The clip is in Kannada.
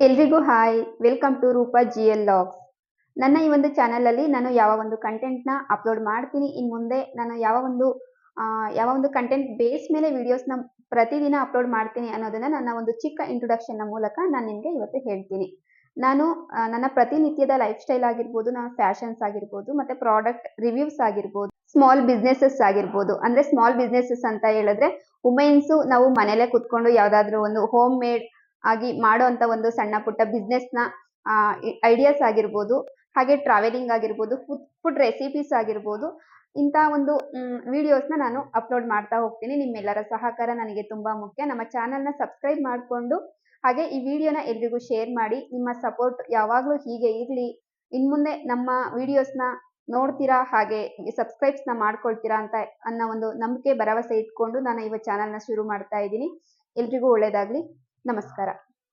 ಎಲ್ರಿಗೂ hi, welcome to Roopa GL logs. ನನ್ನ ಈ ಒಂದು ಚಾನಲಲ್ಲಿ ನಾನು ಯಾವ ಒಂದು ಕಂಟೆಂಟ್ನ ಅಪ್ಲೋಡ್ ಮಾಡ್ತೀನಿ, ಇನ್ನು ಮುಂದೆ ನಾನು ಯಾವ ಒಂದು ಕಂಟೆಂಟ್ ಬೇಸ್ ಮೇಲೆ ವಿಡಿಯೋಸ್ನ ಪ್ರತಿದಿನ ಅಪ್ಲೋಡ್ ಮಾಡ್ತೀನಿ ಅನ್ನೋದನ್ನ ನನ್ನ ಒಂದು ಚಿಕ್ಕ ಇಂಟ್ರೊಡಕ್ಷನ್ನ ಮೂಲಕ ನಾನು ನಿಮಗೆ ಇವತ್ತು ಹೇಳ್ತೀನಿ. ನಾನು ನನ್ನ ಪ್ರತಿನಿತ್ಯದ ಲೈಫ್ ಸ್ಟೈಲ್ ಆಗಿರ್ಬೋದು, ನನ್ನ ಫ್ಯಾಷನ್ಸ್ ಆಗಿರ್ಬೋದು, ಮತ್ತೆ ಪ್ರಾಡಕ್ಟ್ ರಿವ್ಯೂಸ್ ಆಗಿರ್ಬೋದು, ಸ್ಮಾಲ್ ಬಿಸ್ನೆಸಸ್ ಆಗಿರ್ಬೋದು. ಅಂದ್ರೆ ಸ್ಮಾಲ್ ಬಿಸ್ನೆಸಸ್ ಅಂತ ಹೇಳಿದ್ರೆ ವುಮೆನ್ಸು ನಾವು ಮನೇಲೆ ಕುತ್ಕೊಂಡು ಯಾವ್ದಾದ್ರು ಒಂದು ಹೋಮ್ ಮೇಡ್ ಆಗಿ ಮಾಡುವಂತ ಒಂದು ಸಣ್ಣ ಪುಟ್ಟ ಬಿಸ್ನೆಸ್ನ ಐಡಿಯಾಸ್ ಆಗಿರ್ಬೋದು, ಹಾಗೆ ಟ್ರಾವೆಲಿಂಗ್ ಆಗಿರ್ಬೋದು, ಫುಡ್ ರೆಸಿಪೀಸ್ ಆಗಿರ್ಬೋದು, ಇಂಥ ಒಂದು ವಿಡಿಯೋಸ್ನ ನಾನು ಅಪ್ಲೋಡ್ ಮಾಡ್ತಾ ಹೋಗ್ತೀನಿ. ನಿಮ್ಮೆಲ್ಲರ ಸಹಕಾರ ನನಗೆ ತುಂಬಾ ಮುಖ್ಯ. ನಮ್ಮ ಚಾನಲ್ನ ಸಬ್ಸ್ಕ್ರೈಬ್ ಮಾಡಿಕೊಂಡು ಹಾಗೆ ಈ ವಿಡಿಯೋನ ಎಲ್ರಿಗೂ ಶೇರ್ ಮಾಡಿ. ನಿಮ್ಮ ಸಪೋರ್ಟ್ ಯಾವಾಗಲೂ ಹೀಗೆ ಇರಲಿ. ಇನ್ಮುಂದೆ ನಮ್ಮ ವಿಡಿಯೋಸ್ನ ನೋಡ್ತೀರಾ, ಹಾಗೆ ಸಬ್ಸ್ಕ್ರೈಬ್ಸ್ನ ಮಾಡ್ಕೊಳ್ತೀರಾ ಅಂತ ಅನ್ನೋ ಒಂದು ನಂಬಿಕೆ ಭರವಸೆ ಇಟ್ಕೊಂಡು ನಾನು ಈ ಚಾನಲ್ನ ಶುರು ಮಾಡ್ತಾ ಇದ್ದೀನಿ. ಎಲ್ರಿಗೂ ಒಳ್ಳೇದಾಗ್ಲಿ. ನಮಸ್ಕಾರ.